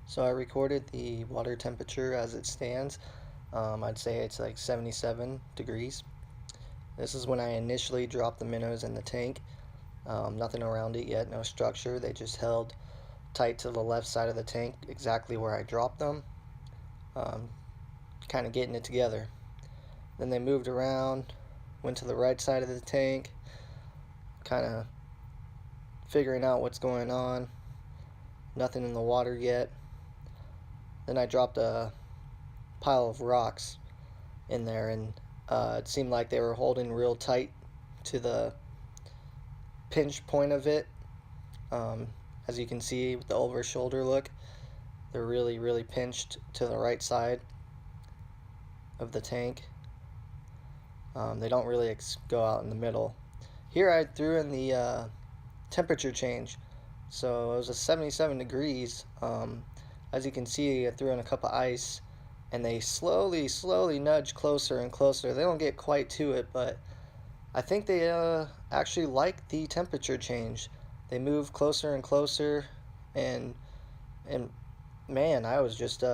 So I recorded the water temperature as it stands. I'd say it's like 77 degrees. This is when I initially dropped the minnows in the tank. Nothing around it yet, no structure. They just held tight to the left side of the tank, exactly where I dropped them, um, kind of getting it together. Then they moved around, went to the right side of the tank, kind of figuring out what's going on. Nothing in the water yet. Then I dropped a pile of rocks in there, and it seemed like they were holding real tight to the pinch point of it. Um, as you can see with the over shoulder look, they're really pinched to the right side of the tank. They don't really go out in the middle. Here I threw in the temperature change. So it was a 77 degrees. As you can see, I threw in a cup of ice, and they slowly nudge closer and closer. They don't get quite to it, but I think they actually like the temperature change. They move closer and closer, and and man, I was just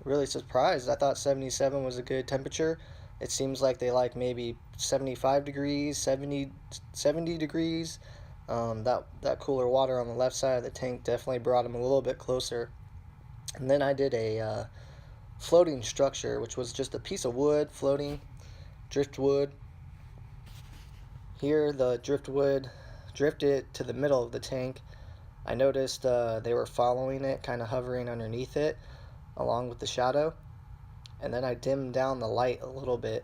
really surprised. I thought 77 was a good temperature. It seems like they like maybe 75 degrees, 70 degrees. That cooler water on the left side of the tank definitely brought them a little bit closer. And then I did a floating structure, which was just a piece of wood floating, driftwood. Here the driftwood drifted to the middle of the tank. I noticed they were following it, kind of hovering underneath it, along with the shadow. And then I dimmed down the light a little bit.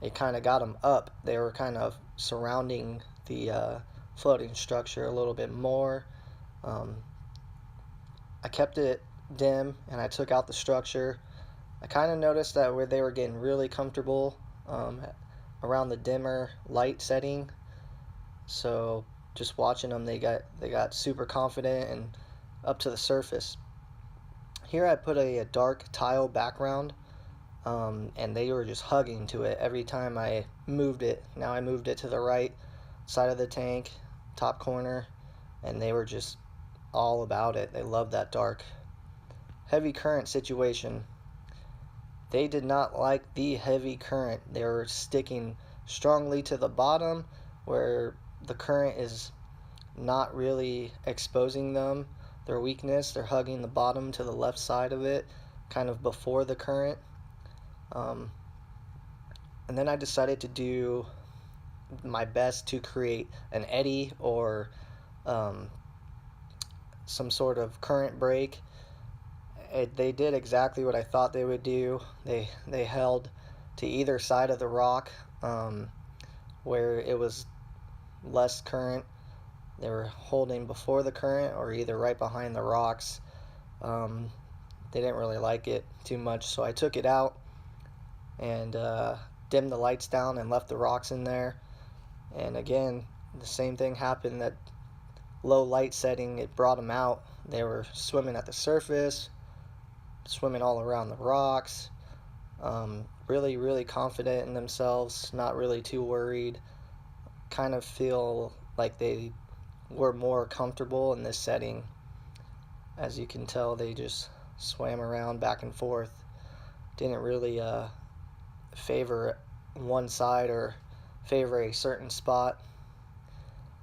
It kind of got them up. They were kind of surrounding the floating structure a little bit more. Um, I kept it dim, and I took out the structure. I kind of noticed that where they were getting really comfortable around the dimmer light setting. So just watching them, they got super confident and up to the surface. Here I put a dark tile background, and they were just hugging to it every time I moved it. Now I moved it to the right side of the tank, top corner, and they were just all about it. They loved that dark, heavy current situation. They did not like the heavy current. They were sticking strongly to the bottom where the current is not really exposing them, their weakness. They're hugging the bottom to the left side of it, kind of before the current. Um, and then I decided to do my best to create an eddy or um, some sort of current break. They did exactly what I thought they would do. They held to either side of the rock, where it was less current. They were holding before the current or either right behind the rocks. They didn't really like it too much, so I took it out and dimmed the lights down and left the rocks in there. And again, the same thing happened. That low light setting, it brought them out. They were swimming at the surface, swimming all around the rocks, really confident in themselves, not really too worried. Kind of feel like they were more comfortable in this setting. As you can tell, they just swam around back and forth. Didn't really favor one side or favor a certain spot.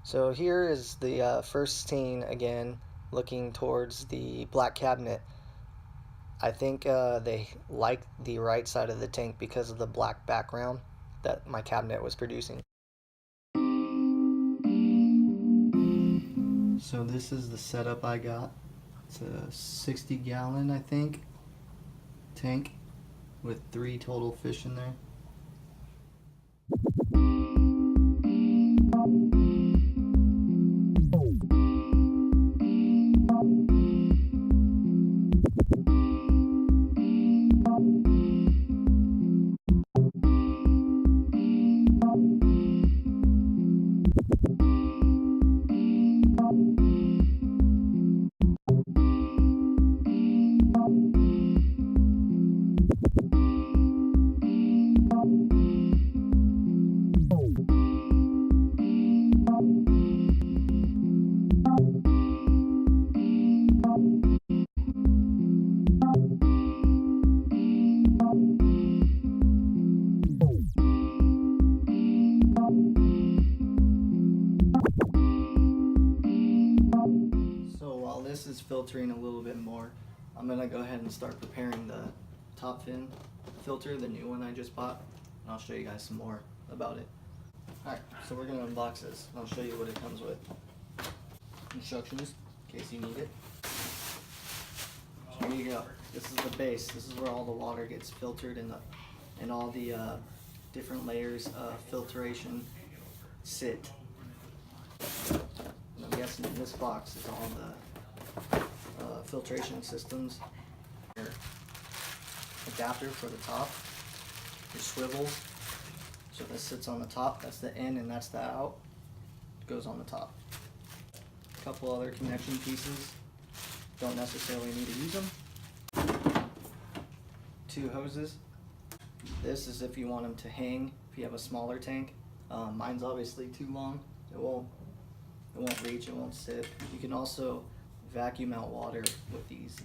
So here is the first scene again, looking towards the black cabinet. I think they liked the right side of the tank because of the black background that my cabinet was producing. So this is the setup I got. It's a 60-gallon, I think, tank with 3 total fish in there. filtering a little bit more, I'm gonna go ahead and start preparing the top fin filter, the new one I just bought, and I'll show you guys some more about it. Alright, so we're gonna unbox this, and I'll show you what it comes with. Instructions, in case you need it. So here you go. This is the base. This is where all the water gets filtered and all the different layers of filtration sit. And I'm guessing in this box is all the filtration systems. Your adapter for the top, your swivels. So this sits on the top, that's the in and that's the out. It goes on the top. A couple other connection pieces. Don't necessarily need to use them. 2 hoses. This is if you want them to hang, if you have a smaller tank. Mine's obviously too long. It won't reach, it won't sit. You can also vacuum out water with these.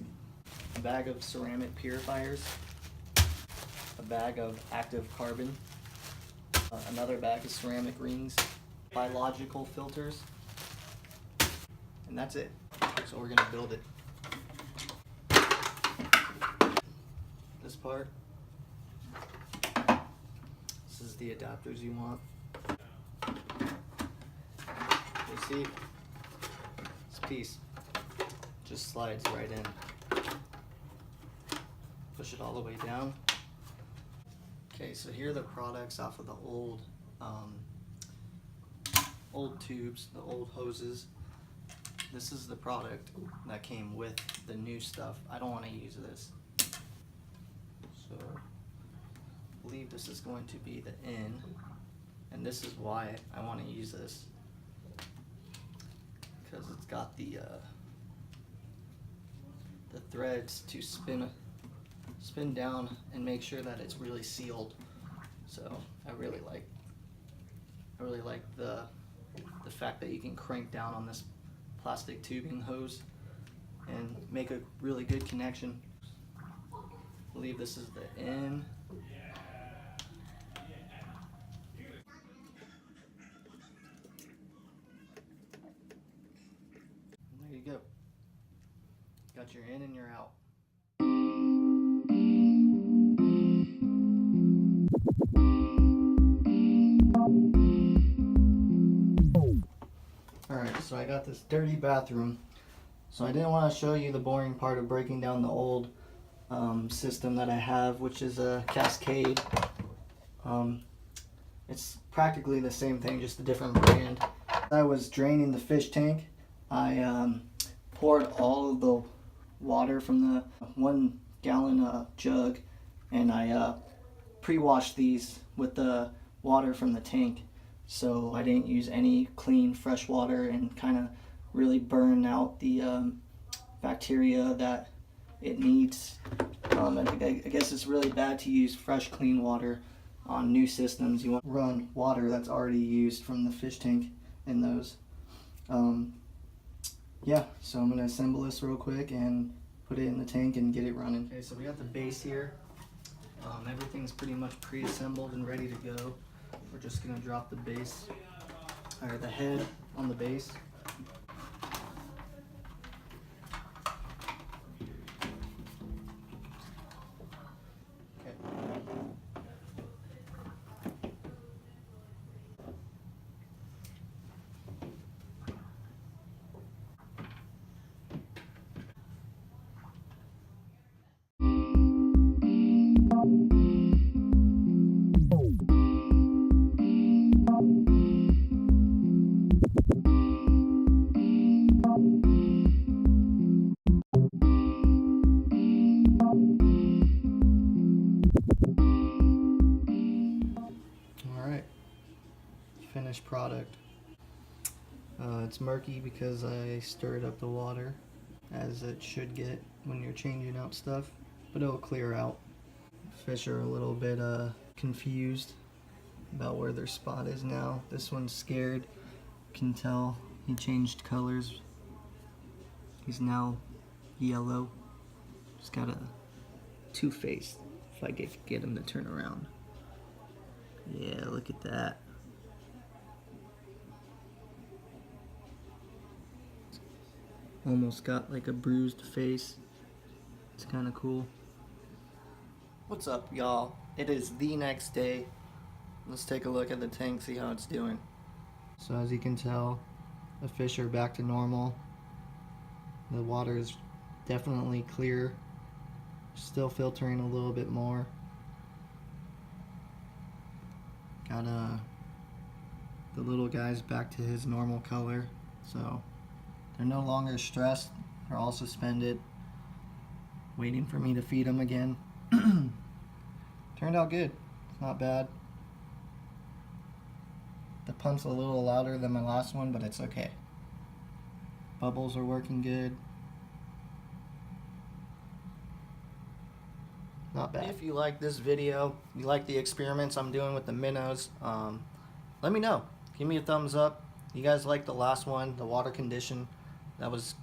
A bag of ceramic purifiers. A bag of active carbon. Another bag of ceramic rings. Biological filters. And that's it. So we're gonna build it. This part. This is the adapters you want. You see, this piece just slides right in. Push it all the way down. Okay, so here are the products off of the old tubes, the old hoses. This is the product that came with the new stuff. I don't want to use this. So I believe this is going to be the in, and this is why I want to use this, because it's got the threads to spin down and make sure that it's really sealed. So I really like the fact that you can crank down on this plastic tubing hose and make a really good connection. I believe this is the in. And there you go. Got your in and your out. Alright, so I got this dirty bathroom. So I didn't want to show you the boring part of breaking down the old system that I have, which is a Cascade. It's practically the same thing, just a different brand. I was draining the fish tank. I poured all of the water from the 1 gallon jug, and I pre-washed these with the water from the tank. So I didn't use any clean fresh water and kind of really burn out the bacteria that it needs. I guess it's really bad to use fresh clean water on new systems. You want to run water that's already used from the fish tank in those. Yeah, so I'm going to assemble this real quick and put it in the tank and get it running. Okay, so we got the base here. Everything's pretty much pre-assembled and ready to go. We're just going to drop the base, or the head on the base. Finished product. It's murky because I stirred up the water, as it should get when you're changing out stuff, but it'll clear out. Fish are a little bit confused about where their spot is now. This one's scared. You can tell he changed colors. He's now yellow. Just got a two-faced, if I get him to turn around. Yeah, look at that. almost got like a bruised face. It's kind of cool. What's up, y'all? It is the next day. Let's take a look at the tank, see how it's doing. So as you can tell, the fish are back to normal. The water is definitely clear. Still filtering a little bit more. Got the little guy's back to his normal color. So they're no longer stressed. They're all suspended, waiting for me to feed them again. Turned out good. It's not bad. The pump's a little louder than my last one, but it's okay. Bubbles are working good. Not bad. If you like this video, you like the experiments I'm doing with the minnows, let me know. Give me a thumbs up. You guys like the last one, the water condition. That was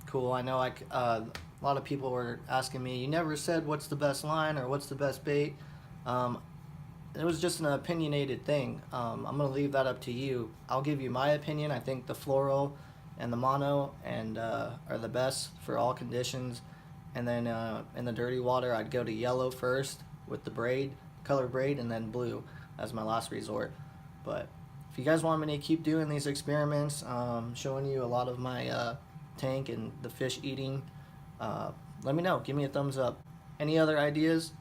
cool. I know a lot of people were asking me, you never said what's the best line or what's the best bait. It was just an opinionated thing. I'm going to leave that up to you. I'll give you my opinion. I think the fluoro and the mono are the best for all conditions. And then in the dirty water, I'd go to yellow first with the braid, color braid, and then blue as my last resort. But if you guys want me to keep doing these experiments, showing you a lot of my tank and the fish eating, let me know. Give me a thumbs up. Any other ideas?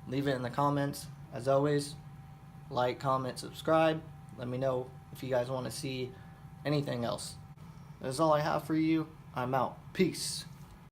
Leave it in the comments. As always, like, comment, subscribe. Let me know if you guys want to see anything else. That's all I have for you. I'm out. Peace.